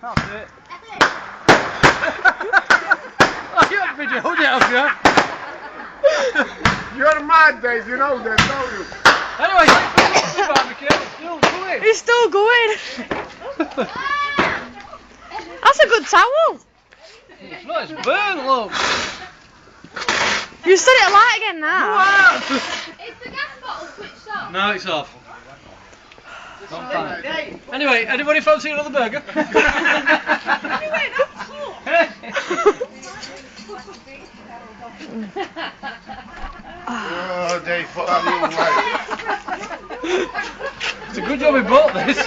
That's it. Oh, you had a video, hold it up, yeah? You're the mind, Dave, you know that, don't you? Anyway, He's still going. That's a good towel. It's nice burn, look. You set it alight again now. Is the gas bottle switched off? No, it's off. Not fine. Anyway, anybody fancy another burger? Anyway, that's cool. Oh, Dave, fuck you, right. It's a good job we bought this.